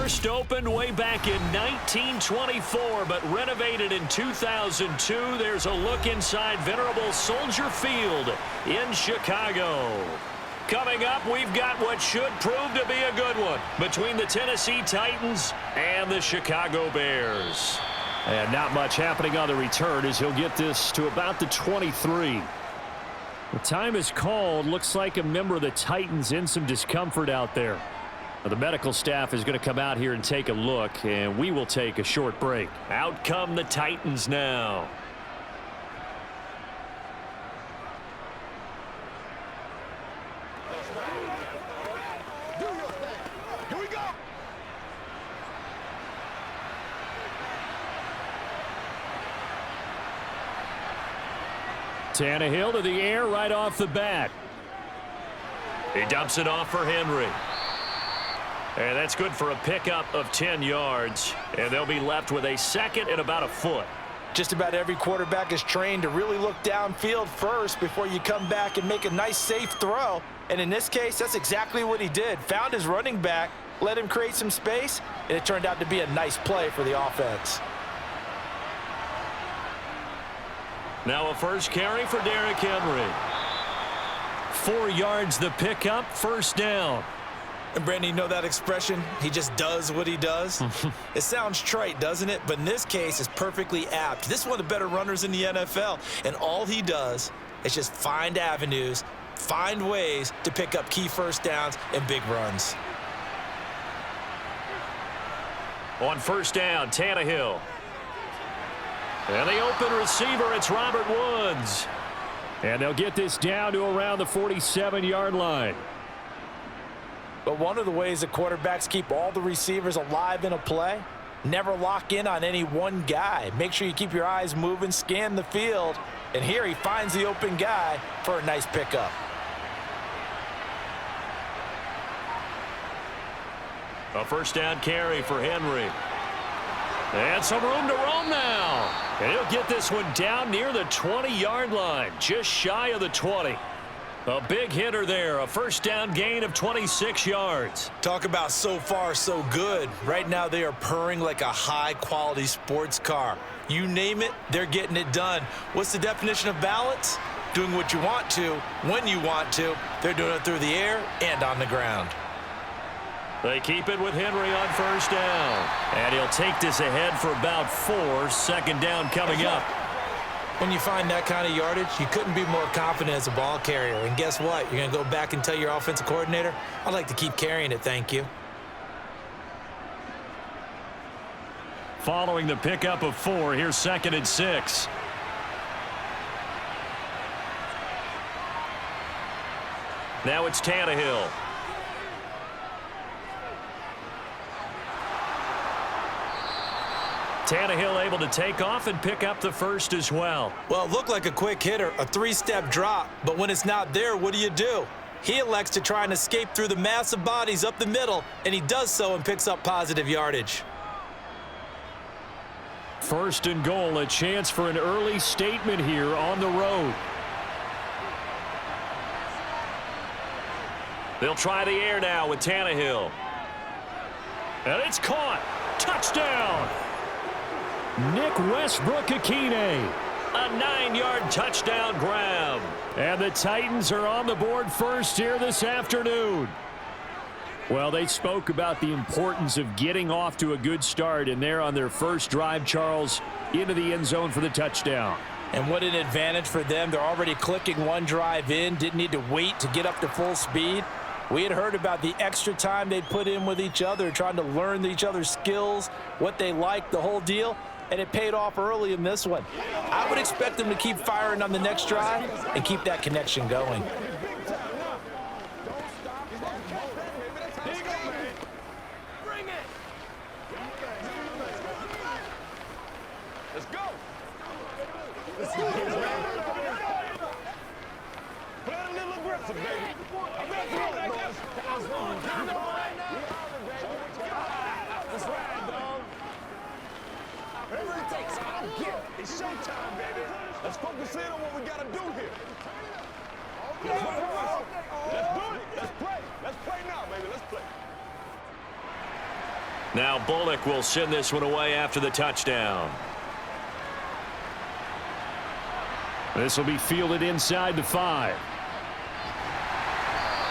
First opened way back in 1924, but renovated in 2002. There's a look inside venerable Soldier Field in Chicago. Coming up, we've got what should prove to be a good one between the Tennessee Titans and the Chicago Bears. And not much happening on the return as he'll get this to about the 23. The time is called. Looks like a member of the Titans in some discomfort out there. Now, the medical staff is going to come out here and take a look, and we will take a short break. Out come the Titans now. Tannehill to the air right off the bat. He dumps it off for Henry. And that's good for a pickup of 10 yards. And they'll be left with a second and about a foot. Just about every quarterback is trained to really look downfield first before you come back and make a nice, safe throw. And in this case, that's exactly what he did. Found his running back, let him create some space, and it turned out to be a nice play for the offense. Now a first carry for Derrick Henry. 4 yards the pickup, first down. And Brandon, you know that expression? He just does what he does. It sounds trite, doesn't it? But in this case, it's perfectly apt. This is one of the better runners in the NFL. And all he does is just find avenues, find ways to pick up key first downs and big runs. On first down, Tannehill. And the open receiver, it's Robert Woods. And they'll get this down to around the 47-yard line. But one of the ways that quarterbacks keep all the receivers alive in a play, never lock in on any one guy. Make sure you keep your eyes moving, scan the field. And here he finds the open guy for a nice pickup. A first down carry for Henry. And some room to roam now. And he'll get this one down near the 20-yard line, just shy of the 20. A big hitter there, a first down gain of 26 yards. Talk about so far so good. Right now they are purring like a high-quality sports car. You name it, they're getting it done. What's the definition of balance? Doing what you want to, when you want to. They're doing it through the air and on the ground. They keep it with Henry on first down. And he'll take this ahead for about 4. Second down coming up. When you find that kind of yardage, you couldn't be more confident as a ball carrier. And guess what? You're going to go back and tell your offensive coordinator, I'd like to keep carrying it, thank you. Following the pickup of 4, here's 2nd and 6. Now it's Tannehill. Tannehill able to take off and pick up the first as well. Well, it looked like a quick hitter, a 3-step drop, but when it's not there, what do? He elects to try and escape through the massive bodies up the middle, and he does so and picks up positive yardage. First and goal, a chance for an early statement here on the road. They'll try the air now with Tannehill. And it's caught. Touchdown. Nick Westbrook-Akine. A 9-yard touchdown grab. And the Titans are on the board first here this afternoon. Well, they spoke about the importance of getting off to a good start, and they're on their first drive, Charles, into the end zone for the touchdown. And what an advantage for them. They're already clicking one drive in, didn't need to wait to get up to full speed. We had heard about the extra time they'd put in with each other, trying to learn each other's skills, what they like, the whole deal. And it paid off early in this one. I would expect them to keep firing on the next drive and keep that connection going. Let's go. Play a little aggressive, baby. That's right, dog. Whatever it takes, I don't care. It's showtime, baby. Let's focus in on what we got to do here. Let's do it. Let's play. Let's play now, baby. Let's play. Now Bullock will send this one away after the touchdown. This will be fielded inside the 5.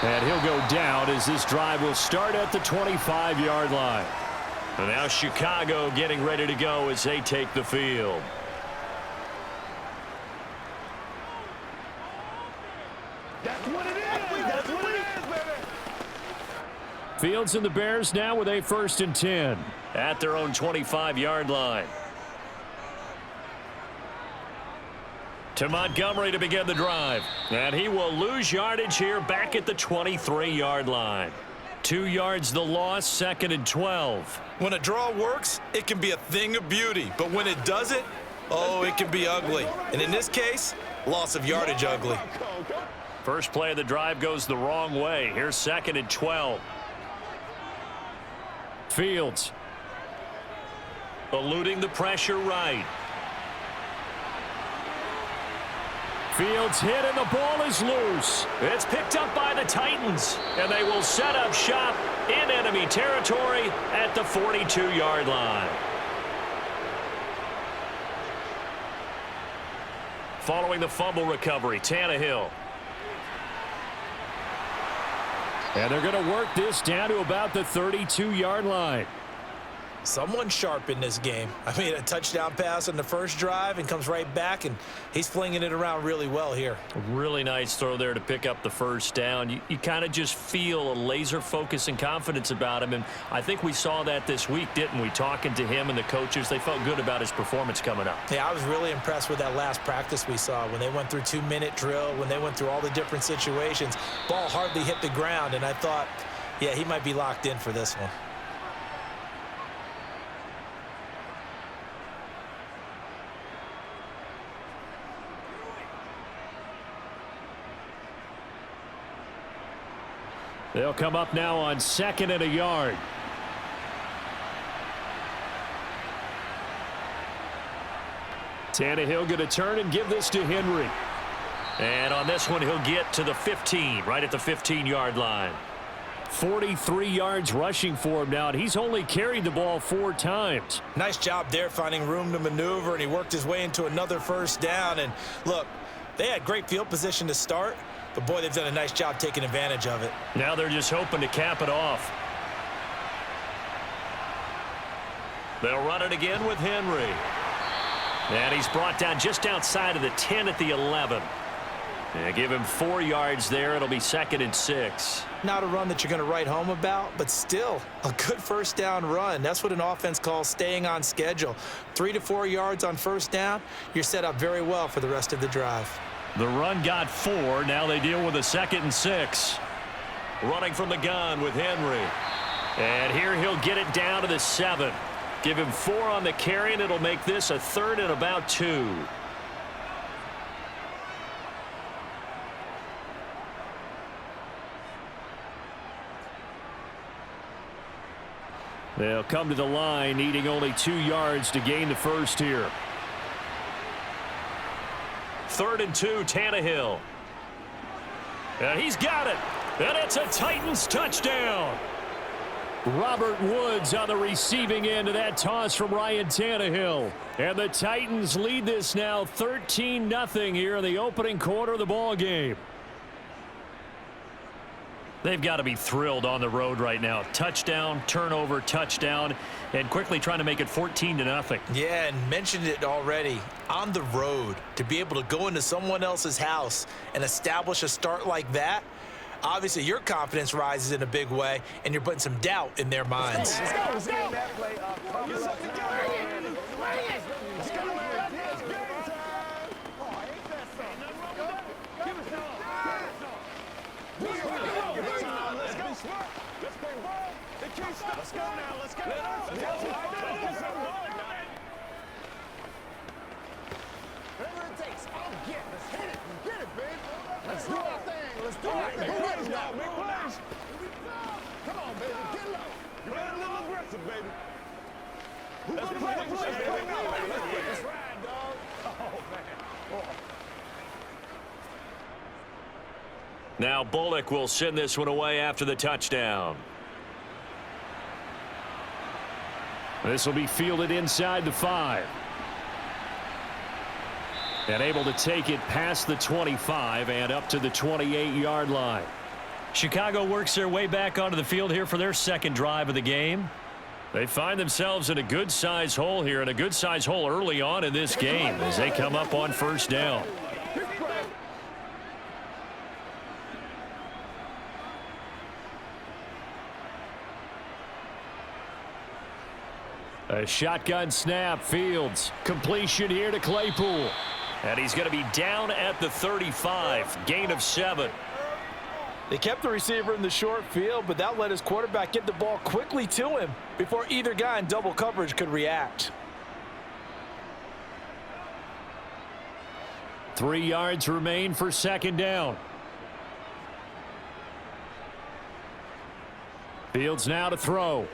And he'll go down as this drive will start at the 25-yard line. And now Chicago getting ready to go as they take the field. That's what it is. That's what it is, baby. Fields and the Bears now with a 1st and 10. At their own 25-yard line. To Montgomery to begin the drive. And he will lose yardage here back at the 23-yard line. 2 yards the loss, 2nd and 12. When a draw works, it can be a thing of beauty. But when it doesn't, oh, it can be ugly. And in this case, loss of yardage ugly. First play of the drive goes the wrong way. Here's 2nd and 12. Fields. Eluding the pressure right. Fields hit and the ball is loose. It's picked up by the Titans. And they will set up shop in enemy territory at the 42-yard line. Following the fumble recovery, Tannehill. And they're going to work this down to about the 32-yard line. Someone sharp in this game. I mean, a touchdown pass on the first drive and comes right back, and he's flinging it around really well here. Really nice throw there to pick up the first down. You kind of just feel a laser focus and confidence about him, and I think we saw that this week, didn't we? Talking to him and the coaches, they felt good about his performance coming up. Yeah, I was really impressed with that last practice we saw when they went through 2-minute drill, when they went through all the different situations. Ball hardly hit the ground, and I thought, yeah, he might be locked in for this one. They'll come up now on 2nd and a yard. Tannehill going to turn and give this to Henry. And on this one, he'll get to the 15, right at the 15-yard line. 43 yards rushing for him now, and he's only carried the ball 4 times. Nice job there finding room to maneuver, and he worked his way into another first down. And look, they had great field position to start, but boy, they've done a nice job taking advantage of it. Now they're just hoping to cap it off. They'll run it again with Henry. And he's brought down just outside of the 10 at the 11. Yeah, give him 4 yards there. It'll be 2nd and 6. Not a run that you're going to write home about, but still a good first down run. That's what an offense calls staying on schedule. 3 to 4 yards on first down, you're set up very well for the rest of the drive. The run got 4. Now they deal with a 2nd and 6. Running from the gun with Henry. And here he'll get it down to the 7. Give him 4 on the carry, and it'll make this a 3rd and about 2. They'll come to the line, needing only 2 yards to gain the first here. 3rd and 2, Tannehill. And he's got it. And it's a Titans touchdown. Robert Woods on the receiving end of that toss from Ryan Tannehill. And the Titans lead this now 13-0 here in the opening quarter of the ball game. They've got to be thrilled on the road right now. Touchdown, turnover, touchdown, and quickly trying to make it 14-0. Yeah, and mentioned it already. On the road, to be able to go into someone else's house and establish a start like that, obviously your confidence rises in a big way, and you're putting some doubt in their minds. Let's go. Let's go. Let's go now. Let's go. Whatever it takes, I'll get. Let's hit it. Get it, baby. Let's do our thing. Let's do it. Big plays now. Big plays. Come on, baby. Get low. You better a little aggressive, baby. Let's play. Let's ride, dog. Oh, man. Now Bullock will send this one away after the touchdown. This will be fielded inside the 5. And able to take it past the 25 and up to the 28-yard line. Chicago works their way back onto the field here for their second drive of the game. They find themselves in a good-sized hole here, and a good-sized hole early on in this game as they come up on first down. A shotgun snap, Fields. Completion here to Claypool. And he's going to be down at the 35. Gain of 7. They kept the receiver in the short field, but that let his quarterback get the ball quickly to him before either guy in double coverage could react. 3 yards remain for second down. Fields now to throw.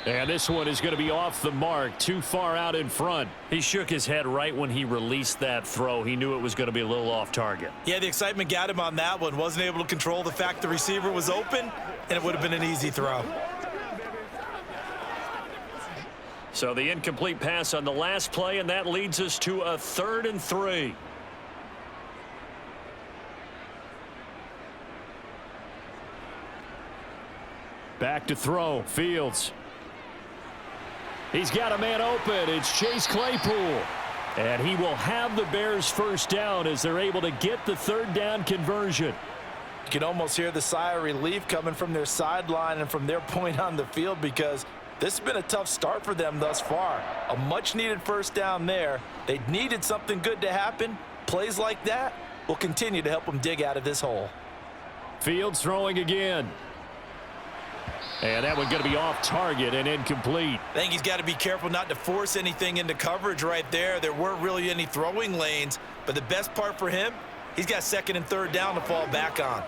And this one is going to be off the mark, too far out in front. He shook his head right when he released that throw. He knew it was going to be a little off target. Yeah, the excitement got him on that one. Wasn't able to control the fact the receiver was open, and it would have been an easy throw. So the incomplete pass on the last play, and that leads us to a 3rd and 3. Back to throw, Fields. He's got a man open. It's Chase Claypool. And he will have the Bears first down as they're able to get the 3rd down conversion. You can almost hear the sigh of relief coming from their sideline and from their point on the field, because this has been a tough start for them thus far. A much-needed first down there. They needed something good to happen. Plays like that will continue to help them dig out of this hole. Fields throwing again. And that one going to be off target and incomplete. I think he's got to be careful not to force anything into coverage right there. There weren't really any throwing lanes, but the best part for him, he's got 2nd and 3rd down to fall back on.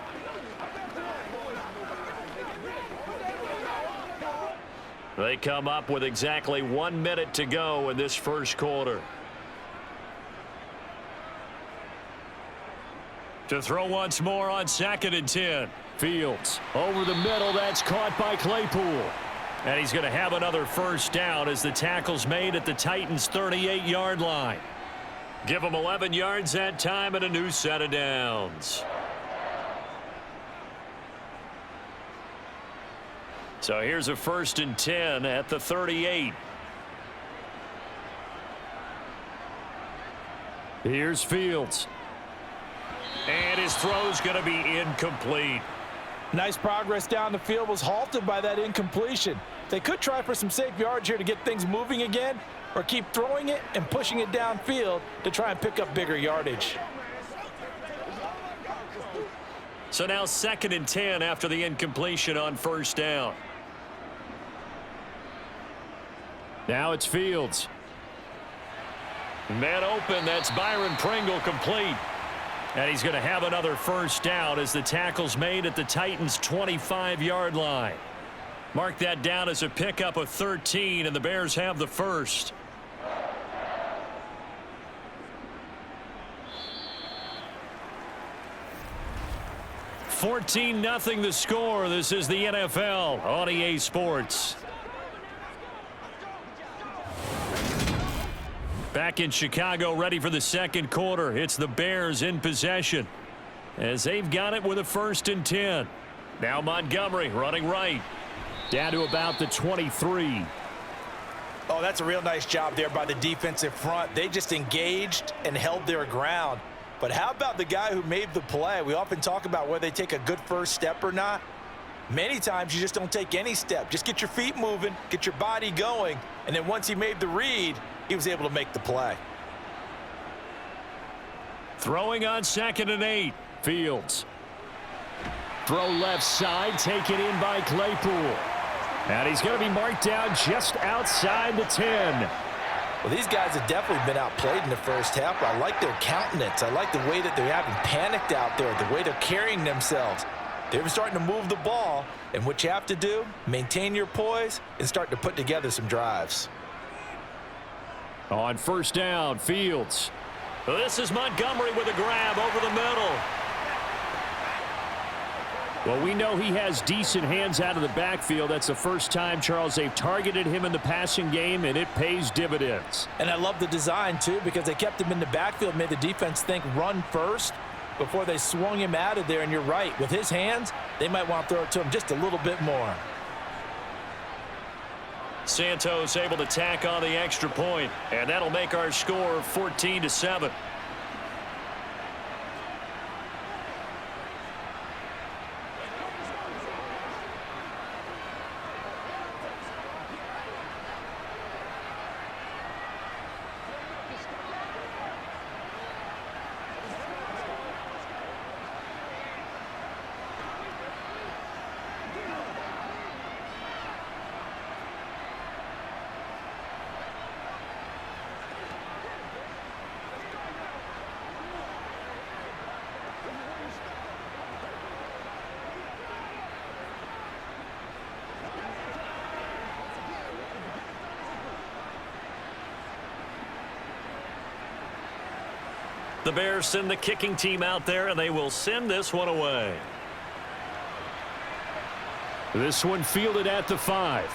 They come up with exactly 1 minute to go in this first quarter. To throw once more on 2nd and 10. Fields over the middle. That's caught by Claypool. And he's going to have another first down as the tackle's made at the Titans' 38-yard line. Give them 11 yards that time and a new set of downs. So here's a 1st and 10 at the 38. Here's Fields. And his throw's going to be incomplete. Nice progress down the field was halted by that incompletion. They could try for some safe yards here to get things moving again, or keep throwing it and pushing it downfield to try and pick up bigger yardage. So now 2nd and 10 after the incompletion on first down. Now it's Fields. Man open, that's Byron Pringle complete. And he's going to have another first down as the tackle's made at the Titans' 25-yard line. Mark that down as a pickup of 13, and the Bears have the first. $14-0 the score. This is the NFL on EA Sports. Back in Chicago, ready for the second quarter. It's the Bears in possession as they've got it with a 1st and 10. Now Montgomery running right. Down to about the 23. Oh, that's a real nice job there by the defensive front. They just engaged and held their ground. But how about the guy who made the play? We often talk about whether they take a good first step or not. Many times you just don't take any step. Just get your feet moving, get your body going, and then once he made the read, he was able to make the play. Throwing on 2nd and 8. Fields. Throw left side, taken in by Claypool. And he's going to be marked down just outside the 10. Well, these guys have definitely been outplayed in the first half. I like their countenance. I like the way that they're having panicked out there, the way they're carrying themselves. They're starting to move the ball, and what you have to do, maintain your poise and start to put together some drives. On first down, Fields. This is Montgomery with a grab over the middle. Well, we know he has decent hands out of the backfield. That's the first time, Charles, they've targeted him in the passing game, and it pays dividends. And I love the design, too, because they kept him in the backfield, made the defense think run first before they swung him out of there. And you're right, with his hands, they might want to throw it to him just a little bit more. Santos able to tack on the extra point, and that'll make our score 14-7. The Bears send the kicking team out there, and they will send this one away. This one fielded at the 5.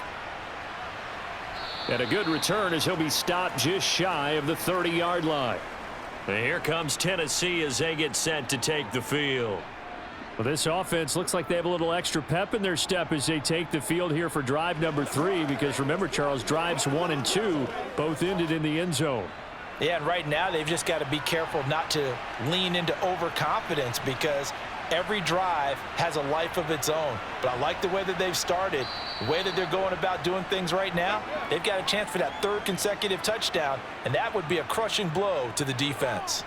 And a good return as he'll be stopped just shy of the 30-yard line. And here comes Tennessee as they get set to take the field. Well, this offense looks like they have a little extra pep in their step as they take the field here for drive number 3, because remember, Charles, drives 1 and 2 both ended in the end zone. Yeah, and right now they've just got to be careful not to lean into overconfidence, because every drive has a life of its own. But I like the way that they've started, the way that they're going about doing things right now. They've got a chance for that 3rd consecutive touchdown, and that would be a crushing blow to the defense.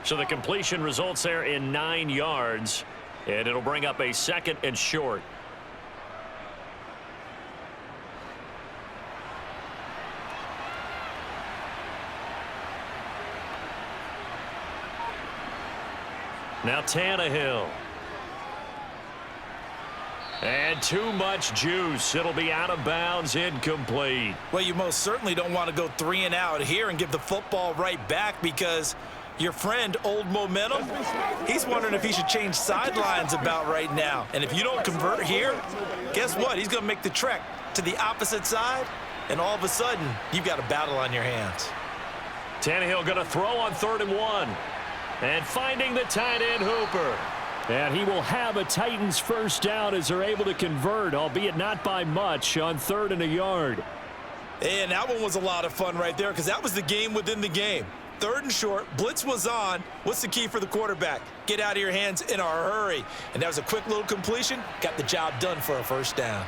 So the completion results there in 9 yards, and it'll bring up a 2nd and short. Now Tannehill. And too much juice. It'll be out of bounds, incomplete. Well, you most certainly don't want to go 3 and out here and give the football right back, because your friend, Old Momentum, he's wondering if he should change sidelines about right now. And if you don't convert here, guess what? He's going to make the trek to the opposite side, and all of a sudden, you've got a battle on your hands. Tannehill going to throw on 3rd and 1. And finding the tight end, Hooper. And he will have a Titans first down as they're able to convert, albeit not by much, on 3rd and a yard. And that one was a lot of fun right there, because that was the game within the game. 3rd and short, blitz was on. What's the key for the quarterback? Get out of your hands in a hurry. And that was a quick little completion. Got the job done for a first down.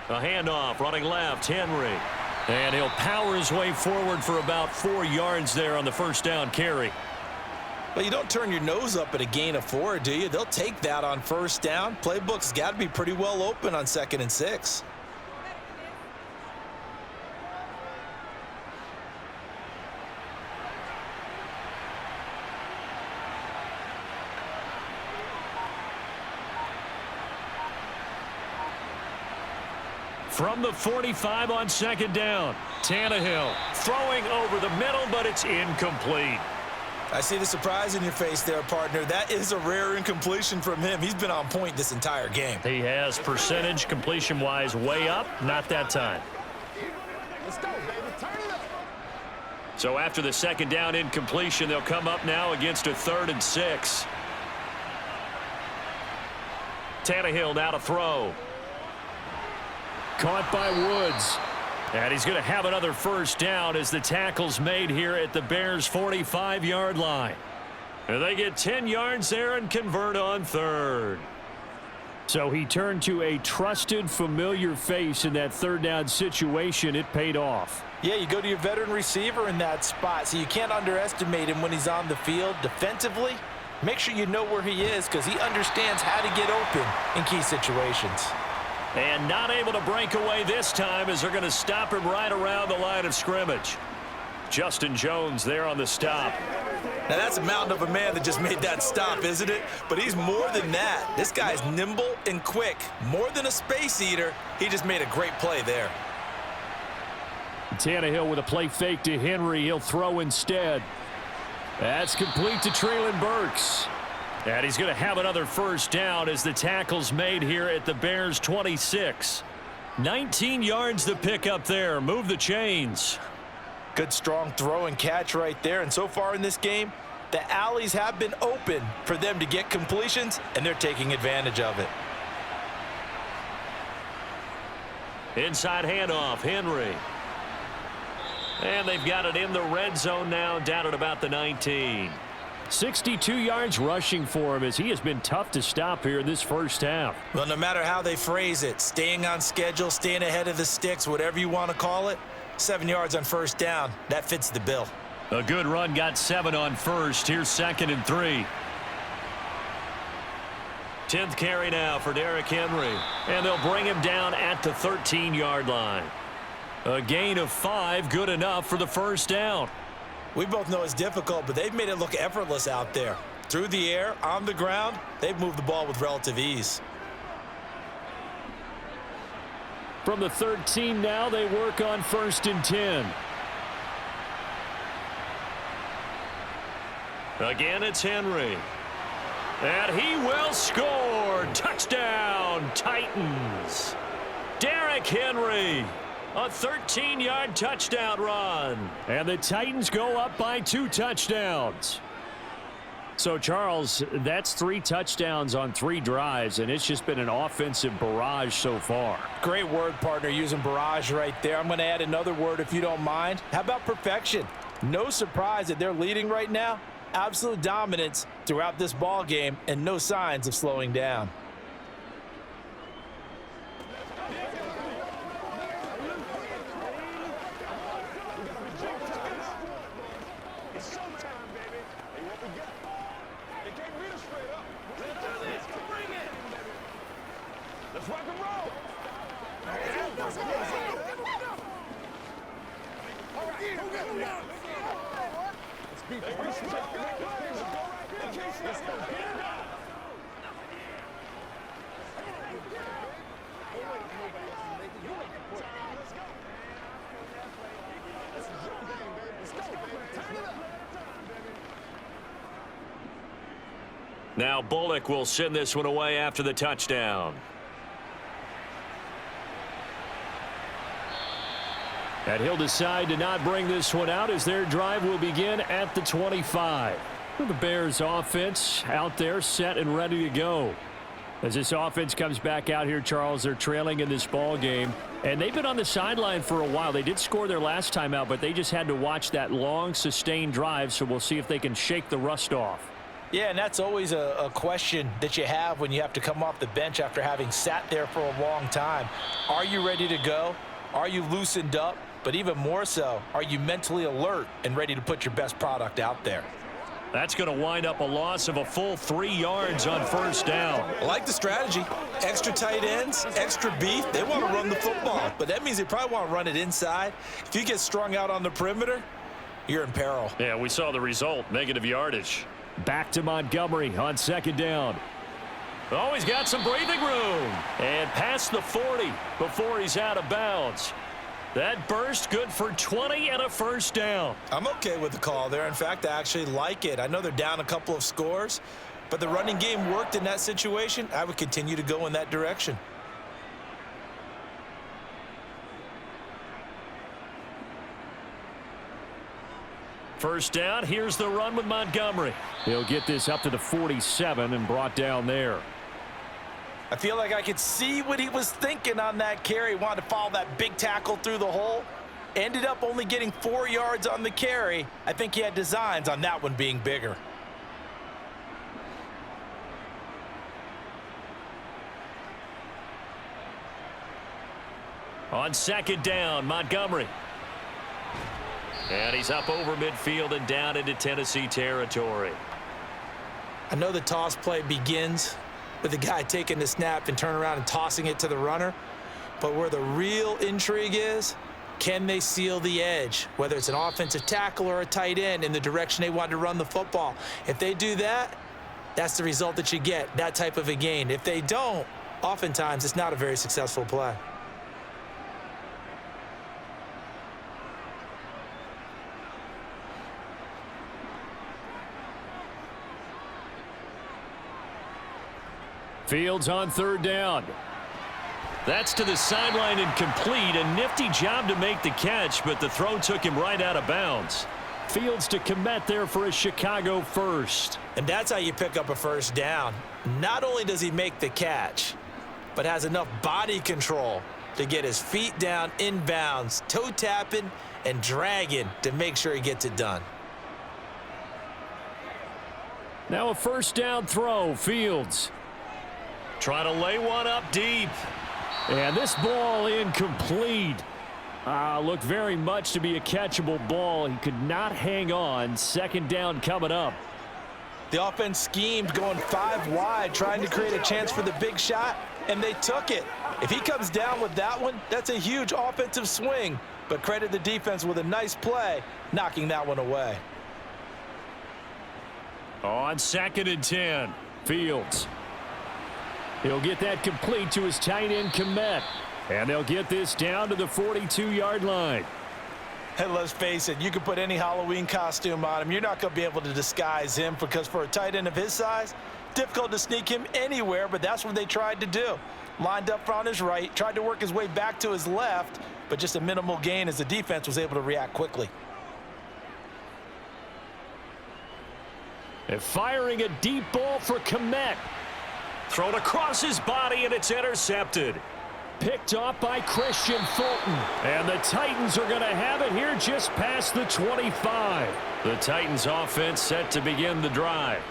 A handoff, running left, Henry. And he'll power his way forward for about 4 yards there on the first down carry. Well, you don't turn your nose up at a gain of 4, do you? They'll take that on first down. Playbook's got to be pretty well open on 2nd and 6. From the 45 on 2nd down, Tannehill throwing over the middle, but it's incomplete. I see the surprise in your face there, partner. That is a rare incompletion from him. He's been on point this entire game. He has percentage completion-wise way up, not that time. Let's go, baby. Turn it up. So after the 2nd down incompletion, they'll come up now against a 3rd and 6. Tannehill now to throw. Caught by Woods. And he's going to have another first down as the tackle's made here at the Bears' 45-yard line. And they get 10 yards there and convert on 3rd. So he turned to a trusted, familiar face in that 3rd down situation. It paid off. Yeah, you go to your veteran receiver in that spot, so you can't underestimate him when he's on the field. Defensively, make sure you know where he is, because he understands how to get open in key situations. And not able to break away this time as they're going to stop him right around the line of scrimmage. Justin Jones there on the stop. Now that's a mountain of a man that just made that stop, isn't it? But he's more than that. This guy's nimble and quick. More than a space eater. He just made a great play there. Tannehill with a play fake to Henry. He'll throw instead. That's complete to Treylon Burks. And he's going to have another first down as the tackle's made here at the Bears 26. 19 yards to pick up there. Move the chains. Good strong throw and catch right there. And so far in this game, the alleys have been open for them to get completions, and they're taking advantage of it. Inside handoff, Henry. And they've got it in the red zone now, down at about the 19. 62 yards rushing for him as he has been tough to stop here in this first half. Well, no matter how they phrase it, staying on schedule, staying ahead of the sticks, whatever you want to call it, 7 yards on first down, that fits the bill. A good run, got 7 on first. Here's 2nd and 3. 10th carry now for Derrick Henry. And they'll bring him down at the 13-yard line. A gain of 5, good enough for the first down. We both know it's difficult, but they've made it look effortless out there. Through the air, on the ground, they've moved the ball with relative ease. From the 13 now, they work on 1st and 10. Again, it's Henry. And he will score. Touchdown, Titans. Derrick Henry. A 13-yard touchdown run. And the Titans go up by 2 touchdowns. So, Charles, that's 3 touchdowns on 3 drives, and it's just been an offensive barrage so far. Great word, partner, using barrage right there. I'm going to add another word if you don't mind. How about perfection? No surprise that they're leading right now. Absolute dominance throughout this ball game and no signs of slowing down. Now Bullock will send this one away after the touchdown. And he'll decide to not bring this one out as their drive will begin at the 25. The Bears offense out there set and ready to go. As this offense comes back out here, Charles, they're trailing in this ball game. And they've been on the sideline for a while. They did score their last time out, but they just had to watch that long, sustained drive. So we'll see if they can shake the rust off. Yeah, and that's always a question that you have when you have to come off the bench after having sat there for a long time. Are you ready to go? Are you loosened up? But even more so, are you mentally alert and ready to put your best product out there? That's going to wind up a loss of a full 3 yards on first down. I like the strategy. Extra tight ends, extra beef. They want to run the football, but that means they probably want to run it inside. If you get strung out on the perimeter, you're in peril. Yeah, we saw the result, negative yardage. Back to Montgomery on 2nd down. Oh, he's got some breathing room. And past the 40 before he's out of bounds. That burst good for 20 and a first down. I'm okay with the call there. In fact, I actually like it. I know they're down a couple of scores, but the running game worked in that situation. I would continue to go in that direction. First down, here's the run with Montgomery. He'll get this up to the 47 and brought down there. I feel like I could see what he was thinking on that carry. Wanted to follow that big tackle through the hole. Ended up only getting 4 yards on the carry. I think he had designs on that one being bigger. On 2nd down, Montgomery. And he's up over midfield and down into Tennessee territory. I know the toss play begins with the guy taking the snap and turn around and tossing it to the runner. But where the real intrigue is, can they seal the edge? Whether it's an offensive tackle or a tight end in the direction they want to run the football. If they do that, that's the result that you get, that type of a gain. If they don't, oftentimes it's not a very successful play. Fields on third down. That's to the sideline and complete. A nifty job to make the catch, but the throw took him right out of bounds. Fields to commit there for a Chicago first. And that's how you pick up a first down. Not only does he make the catch, but has enough body control to get his feet down inbounds, toe tapping and dragging to make sure he gets it done. Now a first down throw. Fields. Trying to lay one up deep. And this ball incomplete. Looked very much to be a catchable ball. He could not hang on. Second down coming up. The offense schemed going 5 wide, trying to create a chance for the big shot, and they took it. If he comes down with that one, that's a huge offensive swing. But credit the defense with a nice play, knocking that one away. On 2nd and 10, Fields. He'll get that complete to his tight end Kmet. And they'll get this down to the 42-yard line. Hey, let's face it, you can put any Halloween costume on him. You're not going to be able to disguise him because for a tight end of his size, difficult to sneak him anywhere, but that's what they tried to do. Lined up on his right, tried to work his way back to his left, but just a minimal gain as the defense was able to react quickly. And firing a deep ball for Kmet. Thrown across his body, and it's intercepted. Picked off by Christian Fulton. And the Titans are going to have it here just past the 25. The Titans offense set to begin the drive.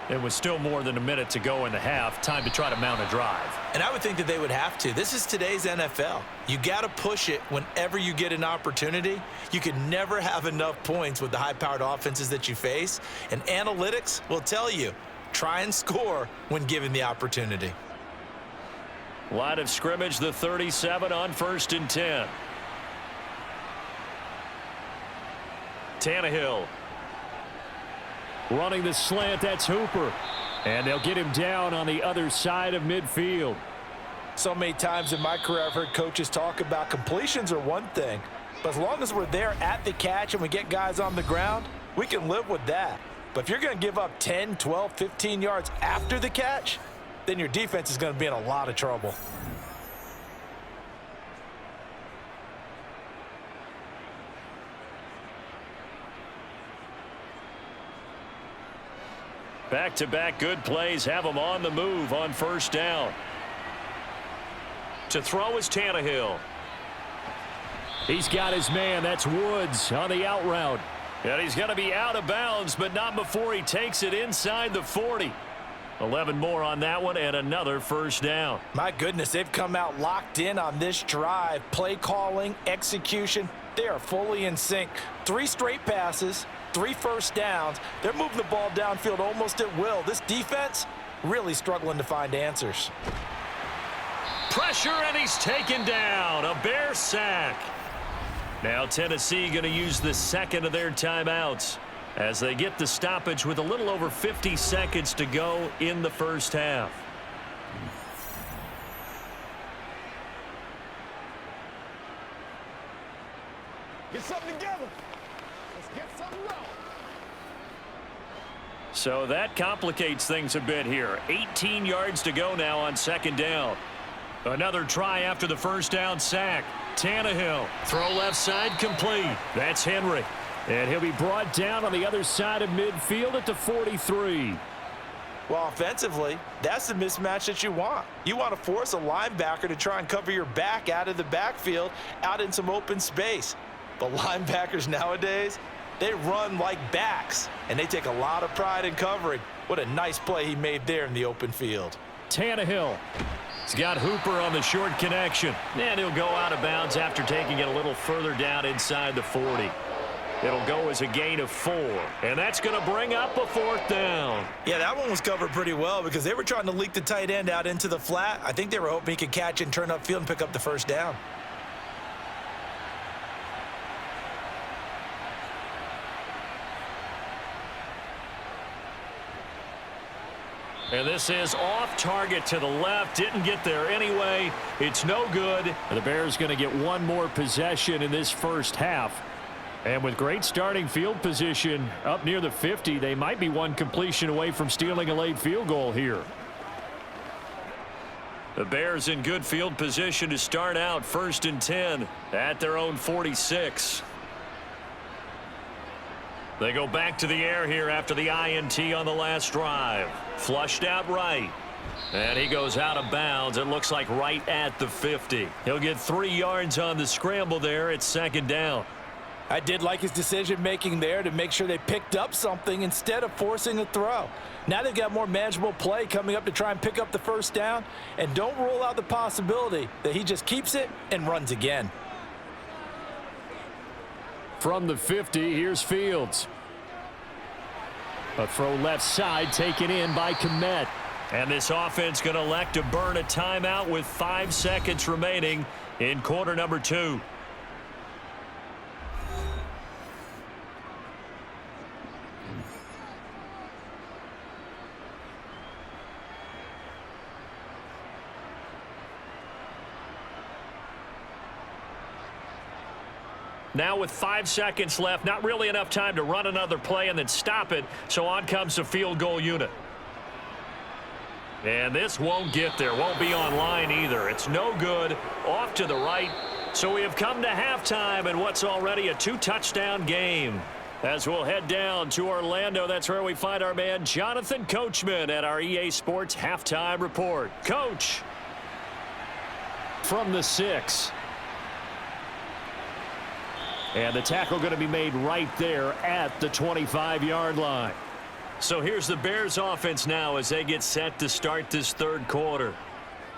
It was still more than a minute to go in the half. Time to try to mount a drive. And I would think that they would have to. This is today's NFL. You got to push it whenever you get an opportunity. You can never have enough points with the high-powered offenses that you face. And analytics will tell you, try and score when given the opportunity. Line of scrimmage, the 37 on 1st and 10. Tannehill. Running the slant, that's Hooper. And they'll get him down on the other side of midfield. So many times in my career I've heard coaches talk about completions are one thing. But as long as we're there at the catch and we get guys on the ground, we can live with that. But if you're going to give up 10, 12, 15 yards after the catch, then your defense is going to be in a lot of trouble. Back-to-back good plays have them on the move on 1st down. To throw is Tannehill. He's got his man. That's Woods on the out route. And he's going to be out of bounds, but not before he takes it inside the 40. 11 more on that one and another 1st down. My goodness, they've come out locked in on this drive. Play calling, execution, they are fully in sync. 3 straight passes, 3 first downs. They're moving the ball downfield almost at will. This defense really struggling to find answers. Pressure, and he's taken down. A Bear sack. Now Tennessee going to use the 2nd of their timeouts as they get the stoppage with a little over 50 seconds to go in the 1st half. Get something together. Let's get something going. So that complicates things a bit here. 18 yards to go now on 2nd down. Another try after the 1st down sack. Tannehill, throw left side, complete. That's Henry. And he'll be brought down on the other side of midfield at the 43. Well, offensively, that's the mismatch that you want. You want to force a linebacker to try and cover your back out of the backfield, out in some open space. But linebackers nowadays, they run like backs, and they take a lot of pride in covering. What a nice play he made there in the open field. Tannehill. He's got Hooper on the short connection. And he'll go out of bounds after taking it a little further down inside the 40. It'll go as a gain of 4. And that's going to bring up a 4th down. Yeah, that one was covered pretty well because they were trying to leak the tight end out into the flat. I think they were hoping he could catch and turn upfield and pick up the 1st down. And this is off target to the left. Didn't get there anyway. It's no good. The Bears going to get one more possession in this 1st half. And with great starting field position up near the 50, they might be one completion away from stealing a late field goal here. The Bears in good field position to start out 1st and 10 at their own 46. They go back to the air here after the INT on the last drive. Flushed out right. And he goes out of bounds. It looks like right at the 50. He'll get 3 yards on the scramble there. It's 2nd down. I did like his decision-making there to make sure they picked up something instead of forcing a throw. Now they've got more manageable play coming up to try and pick up the 1st down. And don't rule out the possibility that he just keeps it and runs again. From the 50, here's Fields. A throw left side taken in by Kmet. And this offense going to elect to burn a timeout with 5 seconds remaining in quarter number 2. Now with 5 seconds left, not really enough time to run another play and then stop it, so on comes the field goal unit. And this won't get there, won't be online either. It's no good, off to the right. So we have come to halftime in what's already a 2-touchdown game. As we'll head down to Orlando, that's where we find our man Jonathan Coachman at our EA Sports Halftime Report. Coach. From the 6. And the tackle going to be made right there at the 25-yard line. So here's the Bears offense now as they get set to start this 3rd quarter.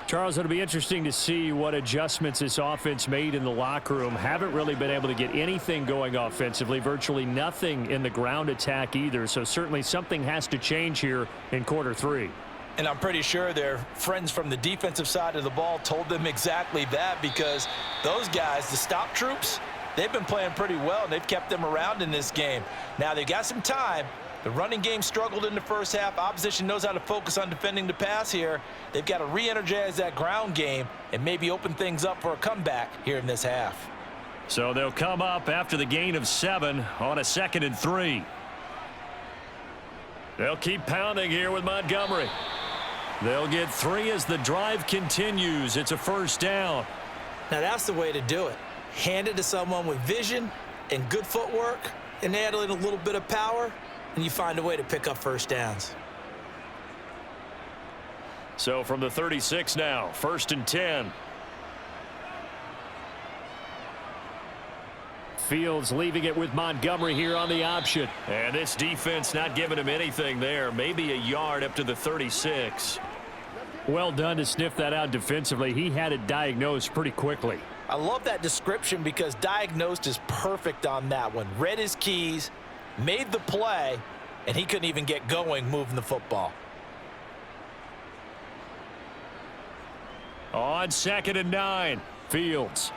Charles, it'll be interesting to see what adjustments this offense made in the locker room. Haven't really been able to get anything going offensively, virtually nothing in the ground attack either. So certainly something has to change here in quarter 3. And I'm pretty sure their friends from the defensive side of the ball told them exactly that, because those guys, the stop troops, they've been playing pretty well, and they've kept them around in this game. Now, they've got some time. The running game struggled in the first half. Opposition knows how to focus on defending the pass here. They've got to re-energize that ground game and maybe open things up for a comeback here in this half. So they'll come up after the gain of 7 on a 2nd and 3. They'll keep pounding here with Montgomery. They'll get 3 as the drive continues. It's a 1st down. Now, that's the way to do it. Hand it to someone with vision and good footwork, and add in a little bit of power, and you find a way to pick up 1st downs. So from the 36 now, 1st and 10. Fields leaving it with Montgomery here on the option. And this defense not giving him anything there. Maybe a yard up to the 36. Well done to sniff that out defensively. He had it diagnosed pretty quickly. I love that description because diagnosed is perfect on that one. Read his keys, made the play, and he couldn't even get going moving the football. On 2nd and 9, Fields.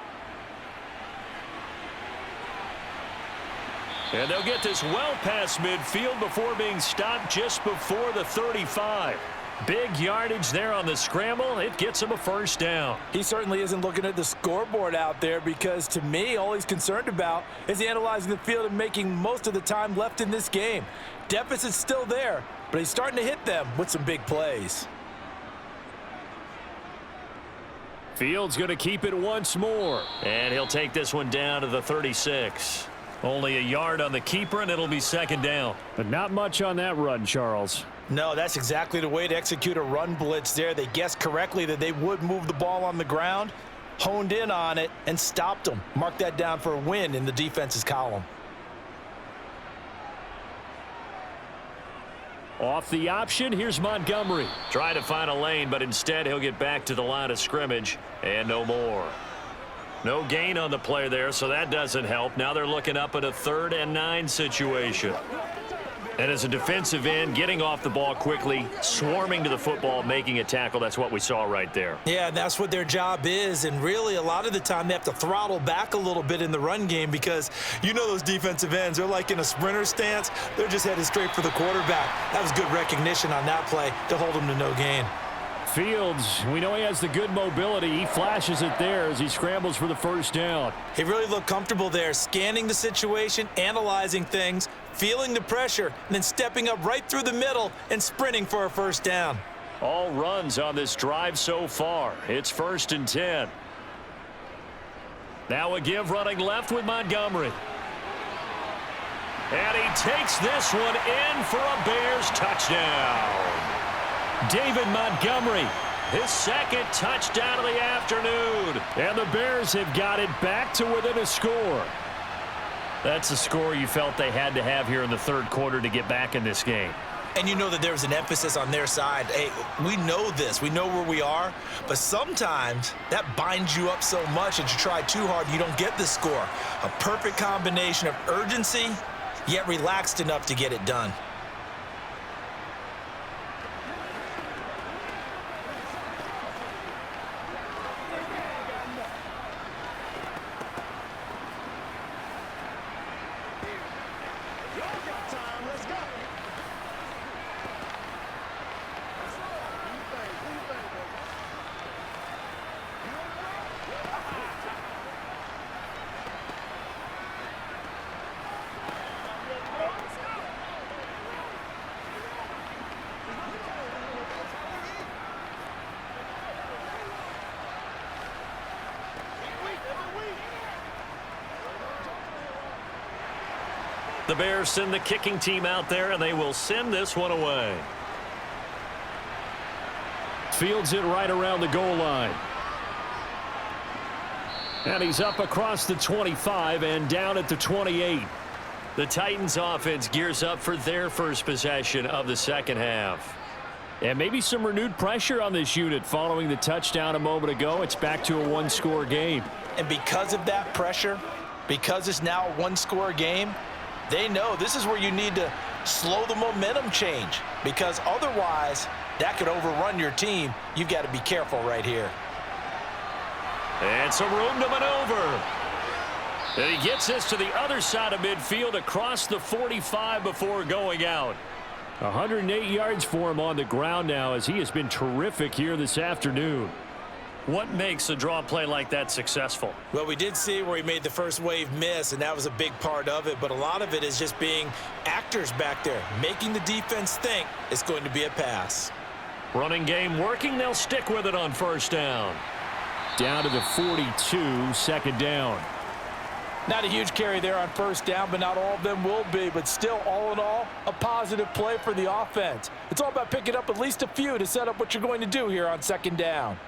And they'll get this well past midfield before being stopped just before the 35. Big yardage there on the scramble. It gets him a 1st down. He certainly isn't looking at the scoreboard out there, because to me, all he's concerned about is analyzing the field and making most of the time left in this game. Deficit's still there, but he's starting to hit them with some big plays. Fields going to keep it once more. And he'll take this one down to the 36. Only a yard on the keeper, and it'll be 2nd down. But not much on that run, Charles. No, that's exactly the way to execute a run blitz there. They guessed correctly that they would move the ball on the ground, honed in on it, and stopped them. Mark that down for a win in the defense's column. Off the option, here's Montgomery. Try to find a lane, but instead he'll get back to the line of scrimmage, and no more. No gain on the play there, so that doesn't help. Now they're looking up at a 3rd and 9 situation. And as a defensive end, getting off the ball quickly, swarming to the football, making a tackle, that's what we saw right there. Yeah, that's what their job is, and really a lot of the time they have to throttle back a little bit in the run game, because you know those defensive ends, they're like in a sprinter stance. They're just headed straight for the quarterback. That was good recognition on that play to hold them to no gain. Fields, we know he has the good mobility. He flashes it there as he scrambles for the 1st down. He really looked comfortable there, scanning the situation, analyzing things, feeling the pressure, and then stepping up right through the middle and sprinting for a 1st down. all runs on this drive so far. It's 1st and 10. Now a give running left with Montgomery. And he takes this one in for a Bears touchdown. David Montgomery, his 2nd touchdown of the afternoon. And the Bears have got it back to within a score. That's a score you felt they had to have here in the 3rd quarter to get back in this game. And you know that there's an emphasis on their side. Hey, we know this. We know where we are. But sometimes that binds you up so much that you try too hard, you don't get the score. A perfect combination of urgency, yet relaxed enough to get it done. The Bears send the kicking team out there, and they will send this one away. Fields it right around the goal line. And he's up across the 25 and down at the 28. The Titans offense gears up for their first possession of the 2nd half. And maybe some renewed pressure on this unit following the touchdown a moment ago. It's back to a 1-score game. And because of that pressure, because it's now a 1-score game, they know this is where you need to slow the momentum change, because otherwise that could overrun your team. You've got to be careful right here. And some room to maneuver. And he gets this to the other side of midfield across the 45 before going out. 108 yards for him on the ground now, as he has been terrific here this afternoon. What makes a draw play like that successful? Well, we did see where he made the first wave miss, and that was a big part of it. But a lot of it is just being actors back there, making the defense think it's going to be a pass. Running game working. They'll stick with it on 1st down. Down to the 42, 2nd down. Not a huge carry there on 1st down, but not all of them will be. But still, all in all, a positive play for the offense. It's all about picking up at least a few to set up what you're going to do here on 2nd down.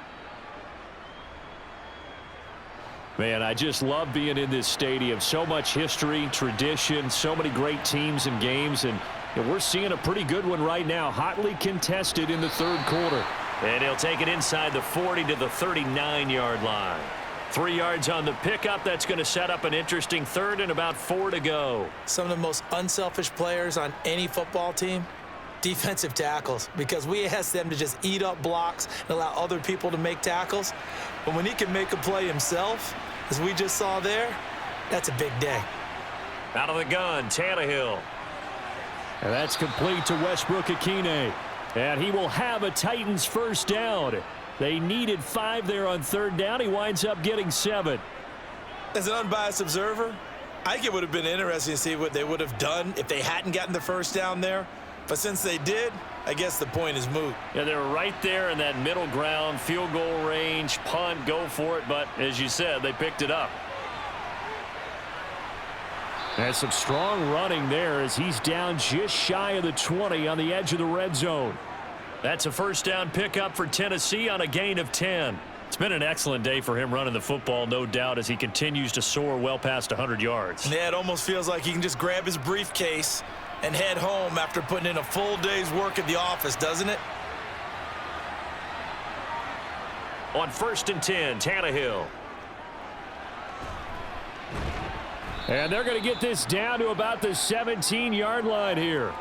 Man, I just love being in this stadium. So much history, tradition, so many great teams and games, and we're seeing a pretty good one right now, hotly contested in the 3rd quarter. And he'll take it inside the 40 to the 39-yard line. 3 yards on the pickup. That's going to set up an interesting 3rd and about 4 to go. Some of the most unselfish players on any football team, defensive tackles, because we ask them to just eat up blocks and allow other people to make tackles. But when he can make a play himself, as we just saw there, that's a big day. Out of the gun, Tannehill. And that's complete to Westbrook-Ikhine. And he will have a Titans 1st down. They needed 5 there on 3rd down. He winds up getting 7. As an unbiased observer, I think it would have been interesting to see what they would have done if they hadn't gotten the 1st down there. But since they did, I guess the point is moot. Yeah, they were right there in that middle ground, field goal range, punt, go for it. But as you said, they picked it up. And some strong running there as he's down just shy of the 20 on the edge of the red zone. That's a 1st down pickup for Tennessee on a gain of 10. It's been an excellent day for him running the football, no doubt, as he continues to soar well past 100 yards. Yeah, it almost feels like he can just grab his briefcase and head home after putting in a full day's work at the office, doesn't it? On 1st and 10, Tannehill. And they're going to get this down to about the 17-yard line here.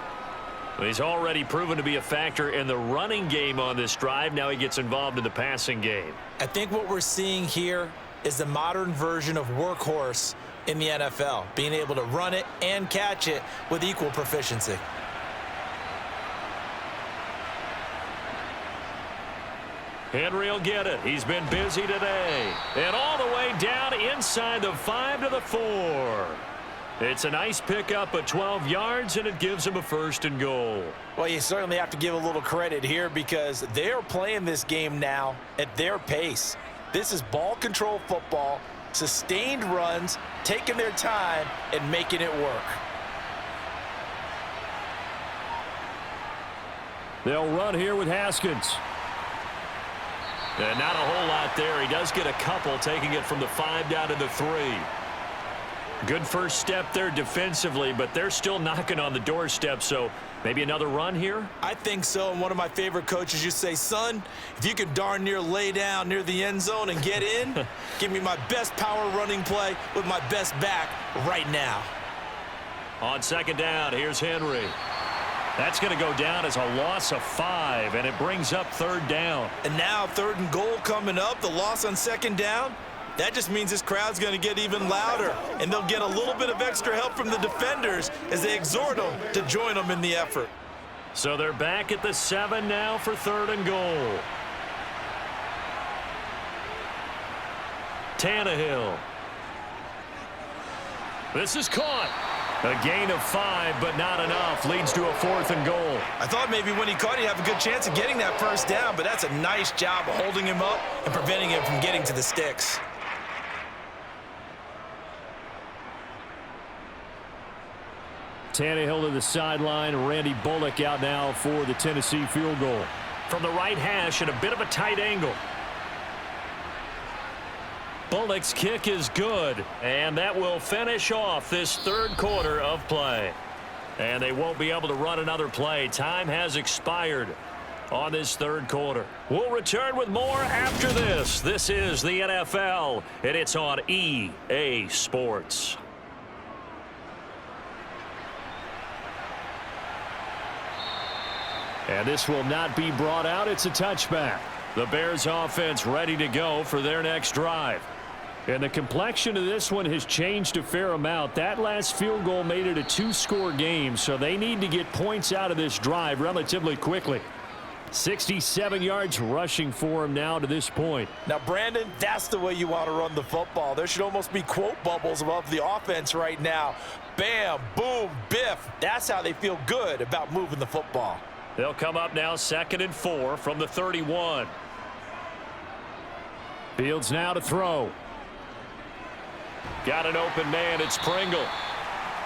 He's already proven to be a factor in the running game on this drive. Now he gets involved in the passing game. I think what we're seeing here is the modern version of workhorse in the NFL, being able to run it and catch it with equal proficiency. Henry will get it. He's been busy today. And all the way down inside the 5 to the 4. It's a nice pickup of 12 yards, and it gives them a 1st and goal. Well, you certainly have to give a little credit here because they are playing this game now at their pace. This is ball control football, sustained runs, taking their time, and making it work. They'll run here with Haskins. And not a whole lot there. He does get a couple, taking it from the 5 down to the 3. Good first step there defensively, but they're still knocking on the doorstep, so maybe another run here? I think so, and one of my favorite coaches used to say, son, if you can darn near lay down near the end zone and get in, give me my best power running play with my best back right now. On 2nd down, here's Henry. That's going to go down as a loss of 5, and it brings up 3rd down. And now 3rd and goal coming up, the loss on 2nd down. That just means this crowd's going to get even louder, and they'll get a little bit of extra help from the defenders as they exhort them to join them in the effort. So they're back at the 7 now for 3rd and goal. Tannehill. This is caught. A gain of 5, but not enough. Leads to a 4th and goal. I thought maybe when he caught, he'd have a good chance of getting that 1st down, but that's a nice job of holding him up and preventing him from getting to the sticks. Tannehill to the sideline. Randy Bullock out now for the Tennessee field goal. From the right hash at a bit of a tight angle. Bullock's kick is good, and that will finish off this 3rd quarter of play. And they won't be able to run another play. Time has expired on this 3rd quarter. We'll return with more after this. This is the NFL, and it's on EA Sports. And this will not be brought out. It's a touchback. The Bears offense ready to go for their next drive. And the complexion of this one has changed a fair amount. That last field goal made it a 2-score game, so they need to get points out of this drive relatively quickly. 67 yards rushing for him now to this point. Now, Brandon, that's the way you want to run the football. There should almost be quote bubbles above the offense right now. Bam, boom, biff. That's how they feel good about moving the football. They'll come up now 2nd and 4 from the 31. Fields now to throw. Got an open man. It's Pringle.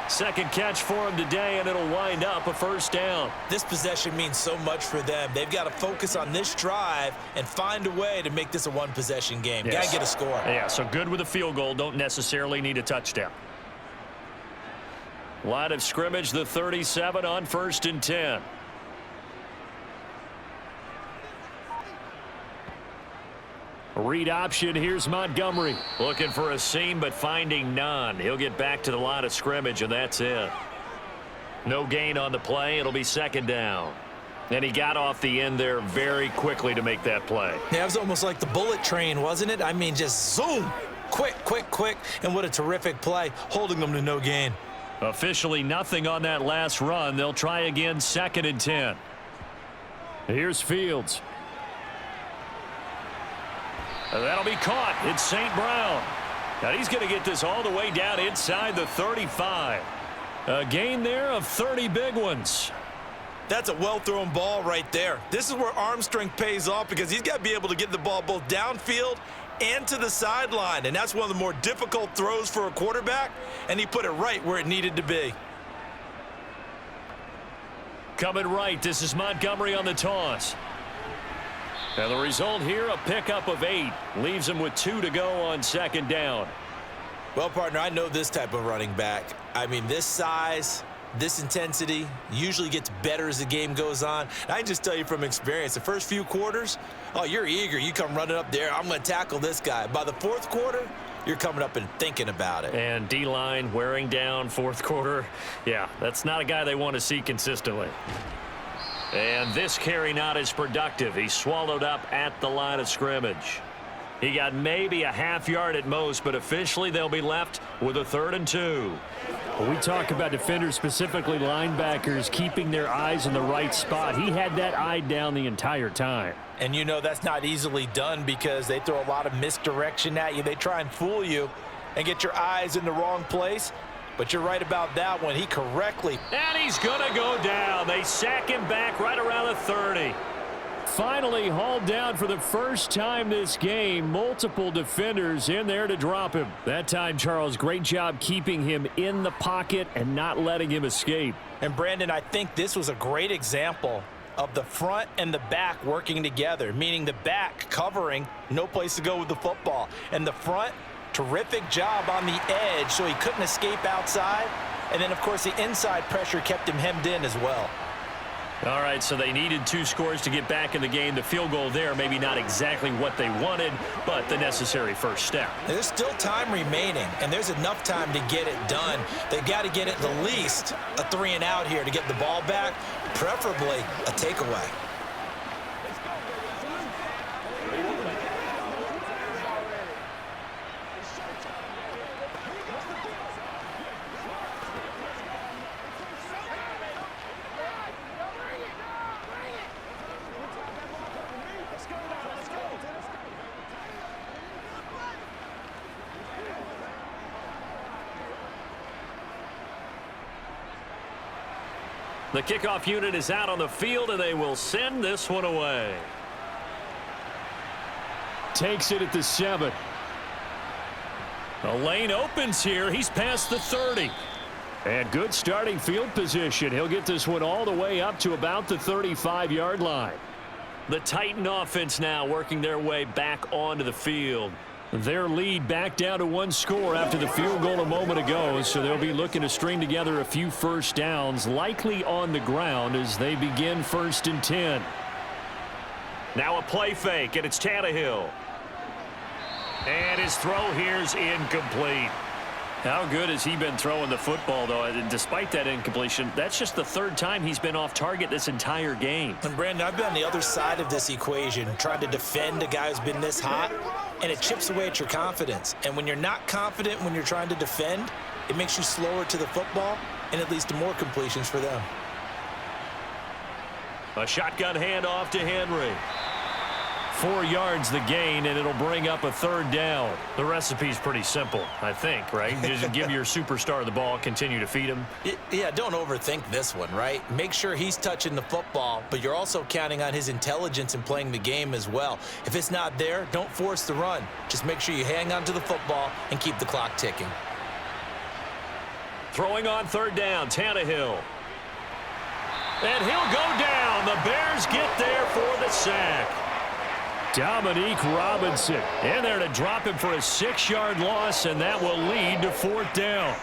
2nd catch for him today, and it'll wind up a 1st down. This possession means so much for them. They've got to focus on this drive and find a way to make this a 1-possession game. Yes. Got to get a score. Yeah, so good with a field goal. Don't necessarily need a touchdown. Line of scrimmage, the 37 on 1st and 10. Read option. Here's Montgomery. Looking for a seam, but finding none. He'll get back to the line of scrimmage, and that's it. No gain on the play. It'll be 2nd down. And he got off the end there very quickly to make that play. Yeah, it was almost like the bullet train, wasn't it? I mean, just zoom. Quick, quick, quick. And what a terrific play, holding them to no gain. Officially nothing on that last run. They'll try again 2nd and 10. Here's Fields. And that'll be caught. It's St. Brown. Now he's going to get this all the way down inside the 35. A gain there of 30 big ones. That's a well-thrown ball right there. This is where arm strength pays off because he's got to be able to get the ball both downfield and to the sideline. And that's one of the more difficult throws for a quarterback, and he put it right where it needed to be. Coming right, this is Montgomery on the toss. And the result here, a pickup of 8. Leaves him with 2 to go on 2nd down. Well, partner, I know this type of running back. I mean, this size, this intensity usually gets better as the game goes on. And I can just tell you from experience, the first few quarters, oh, you're eager. You come running up there, I'm going to tackle this guy. By the 4th quarter, you're coming up and thinking about it. And D-line wearing down 4th quarter. Yeah, that's not a guy they want to see consistently. And this carry not as productive. He's swallowed up at the line of scrimmage. He got maybe a half yard at most, but officially they'll be left with a 3rd and 2. When we talk about defenders, specifically linebackers, keeping their eyes in the right spot. He had that eye down the entire time. And you know that's not easily done because they throw a lot of misdirection at you. They try and fool you and get your eyes in the wrong place. But you're right about that one. He correctly. And he's going to go down. They sack him back right around the 30. Finally hauled down for the first time this game. Multiple defenders in there to drop him. That time, Charles, great job keeping him in the pocket and not letting him escape. And, Brandon, I think this was a great example of the front and the back working together, meaning the back covering, no place to go with the football. And the front, terrific job on the edge so he couldn't escape outside. And then, of course, the inside pressure kept him hemmed in as well. All right, so they needed 2 scores to get back in the game. The field goal there, maybe not exactly what they wanted, but the necessary first step. There's still time remaining, and there's enough time to get it done. They've got to get at the least a 3-and-out here to get the ball back, preferably a takeaway. The kickoff unit is out on the field, and they will send this one away. Takes it at the 7. The lane opens here. He's past the 30. And good starting field position. He'll get this one all the way up to about the 35-yard line. The Titan offense now working their way back onto the field. Their lead back down to 1 score after the field goal a moment ago, so they'll be looking to string together a few first downs, likely on the ground as they begin 1st and 10. Now a play fake, and it's Tannehill. And his throw here's incomplete. How good has he been throwing the football, though? And despite that incompletion, that's just the 3rd time he's been off target this entire game. And, Brandon, I've been on the other side of this equation, trying to defend a guy who's been this hot, and it chips away at your confidence. And when you're not confident when you're trying to defend, it makes you slower to the football, and it leads to more completions for them. A shotgun handoff to Henry. 4 yards the gain, and it'll bring up a 3rd down. The recipe's pretty simple, I think, right? Just give your superstar the ball, continue to feed him. Yeah, don't overthink this one, right? Make sure he's touching the football, but you're also counting on his intelligence in playing the game as well. If it's not there, don't force the run. Just make sure you hang on to the football and keep the clock ticking. Throwing on 3rd down, Tannehill. And he'll go down. The Bears get there for the sack. Dominique Robinson in there to drop him for a 6-yard loss, and that will lead to 4th down.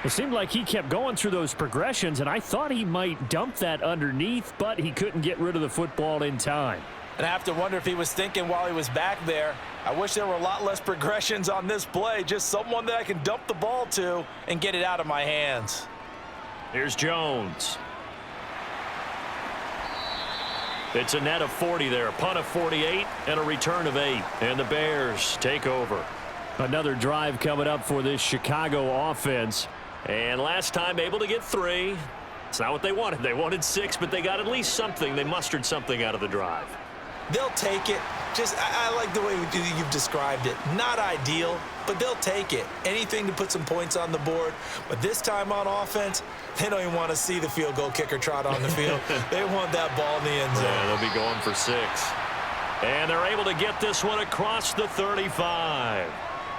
It seemed like he kept going through those progressions, and I thought he might dump that underneath, but he couldn't get rid of the football in time. And I have to wonder if he was thinking while he was back there, I wish there were a lot less progressions on this play, just someone that I can dump the ball to and get it out of my hands. Here's Jones. It's a net of 40 there, a punt of 48 and a return of 8. And the Bears take over. Another drive coming up for this Chicago offense. And last time able to get 3. It's not what they wanted. They wanted 6, but they got at least something. They mustered something out of the drive. They'll take it. I like the way you've described it. Not ideal, but they'll take it. Anything to put some points on the board. But this time on offense, they don't even want to see the field goal kicker trot on the field. They want that ball in the end zone. Yeah, they'll be going for 6. And they're able to get this one across the 35.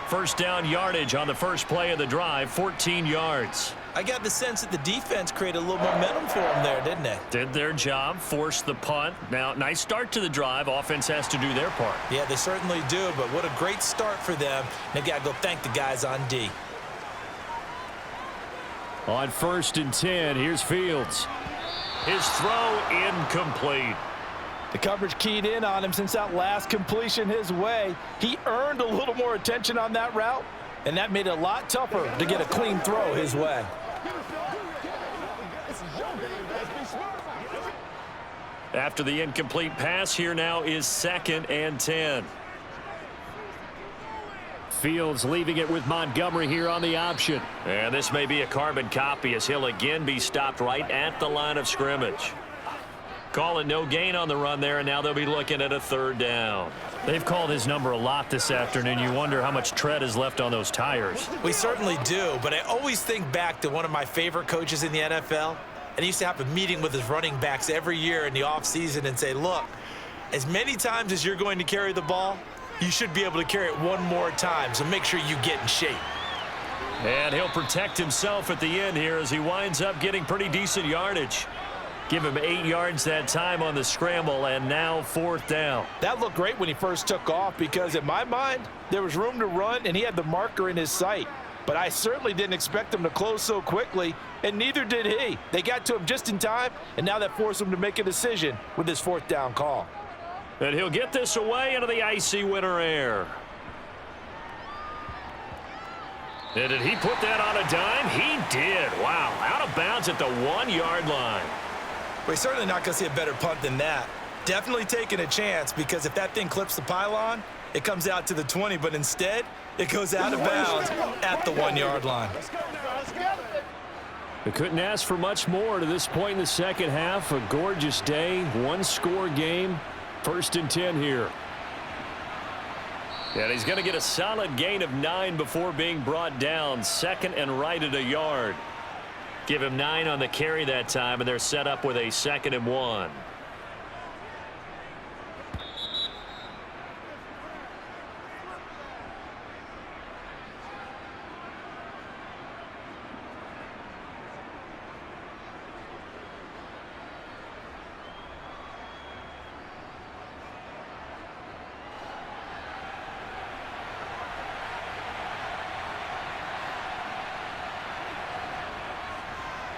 1st down yardage on the first play of the drive, 14 yards. I got the sense that the defense created a little momentum for them there, didn't they? Did their job, forced the punt. Now, nice start to the drive. Offense has to do their part. Yeah, they certainly do, but what a great start for them. They've got to go thank the guys on D. On 1st and 10, here's Fields. His throw incomplete. The coverage keyed in on him since that last completion his way. He earned a little more attention on that route, and that made it a lot tougher to get a clean throw his way. After the incomplete pass, here now is 2nd and 10. Fields leaving it with Montgomery here on the option. And this may be a carbon copy as he'll again be stopped right at the line of scrimmage. Call it no gain on the run there, and now they'll be looking at a third down. They've called his number a lot this afternoon. You wonder how much tread is left on those tires. We certainly do, but I always think back to one of my favorite coaches in the NFL, and he used to have a meeting with his running backs every year in the offseason and say, look, as many times as you're going to carry the ball, you should be able to carry it one more time, so make sure you get in shape. And he'll protect himself at the end here as he winds up getting pretty decent yardage. Give him 8 yards that time on the scramble, and now fourth down. That looked great when he first took off because, in my mind, there was room to run, and he had the marker in his sight. But I certainly didn't expect him to close so quickly, and neither did he. They got to him just in time, and now that forced him to make a decision with his fourth down call. And he'll get this away into the icy winter air. And did he put that on a dime? He did. Wow, out of bounds at the 1-yard line. We're certainly not going to see a better punt than that. Definitely taking a chance because if that thing clips the pylon, it comes out to the 20, but instead it goes out of bounds at the 1-yard line. They couldn't ask for much more to this point in the second half. A gorgeous day, one-score game, 1st and 10 here. And he's going to get a solid gain of 9 before being brought down. 2nd and right at a yard. Give him 9 on the carry that time, and they're set up with a 2nd and 1.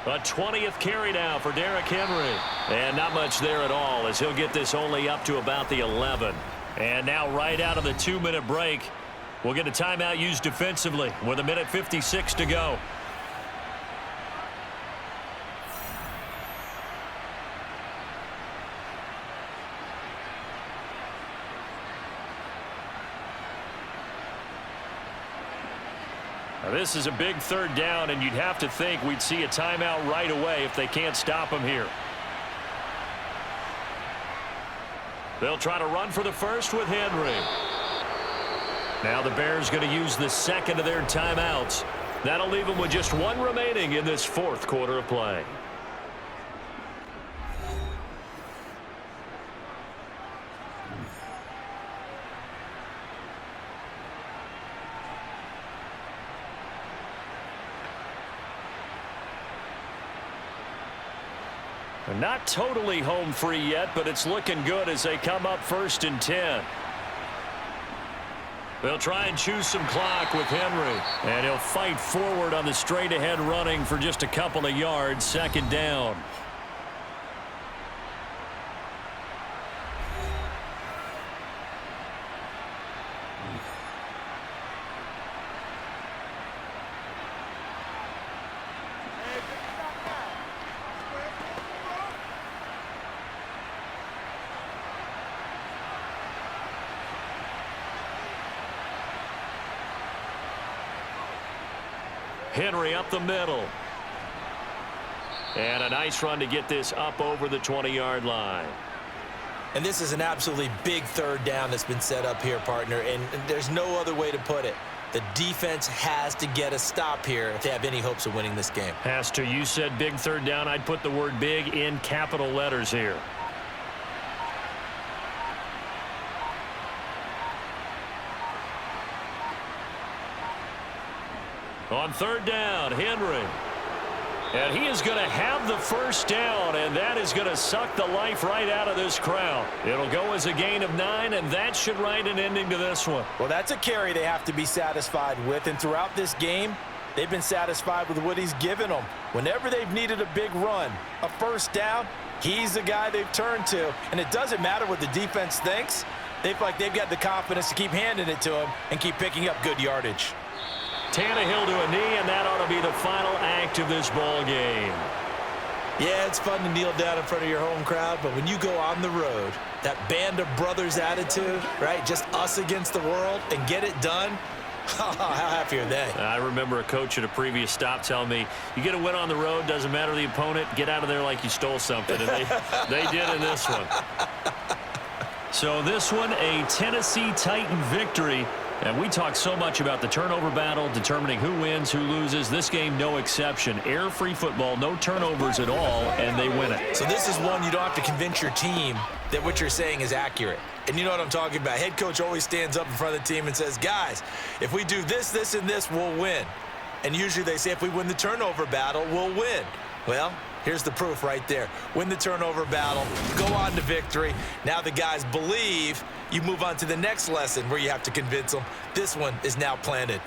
A 20th carry now for Derrick Henry. And not much there at all as he'll get this only up to about the 11. And now right out of the 2-minute break, we'll get a timeout used defensively with 1:56 to go. Now this is a big third down, and you'd have to think we'd see a timeout right away if they can't stop him here. They'll try to run for the first with Henry. Now the Bears going to use the second of their timeouts. That'll leave them with just 1 remaining in this 4th quarter of play. They're not totally home free yet, but it's looking good as they come up 1st and 10. They'll try and choose some clock with Henry. And he'll fight forward on the straight-ahead running for just a couple of yards. 2nd down. Henry up the middle. And a nice run to get this up over the 20-yard line. And this is an absolutely big third down that's been set up here, partner, and there's no other way to put it. The defense has to get a stop here if they have any hopes of winning this game. Has to. You said big third down. I'd put the word big in capital letters here. On third down, Henry. And he is going to have the first down, and that is going to suck the life right out of this crowd. It'll go as a gain of 9, and that should write an ending to this one. Well, that's a carry they have to be satisfied with, and throughout this game, they've been satisfied with what he's given them. Whenever they've needed a big run, a first down, he's the guy they've turned to. And it doesn't matter what the defense thinks. They feel like they've got the confidence to keep handing it to him and keep picking up good yardage. Tannehill to a knee, and that ought to be the final act of this ball game. Yeah, it's fun to kneel down in front of your home crowd, but when you go on the road, that band of brothers attitude, right, just us against the world, and get it done, How happy are they? I remember a coach at a previous stop telling me, you get a win on the road, doesn't matter the opponent, get out of there like you stole something. And they did in this one. So this one, a Tennessee Titan victory. And we talk so much about the turnover battle, determining who wins, who loses. This game, no exception. Air-free football, no turnovers at all, and they win it. So this is one you don't have to convince your team that what you're saying is accurate. And you know what I'm talking about. Head coach always stands up in front of the team and says, guys, if we do this, this, and this, we'll win. And usually they say if we win the turnover battle, we'll win. Well, here's the proof right there. Win the turnover battle, go on to victory. Now the guys believe. You move on to the next lesson where you have to convince them. This one is now planted.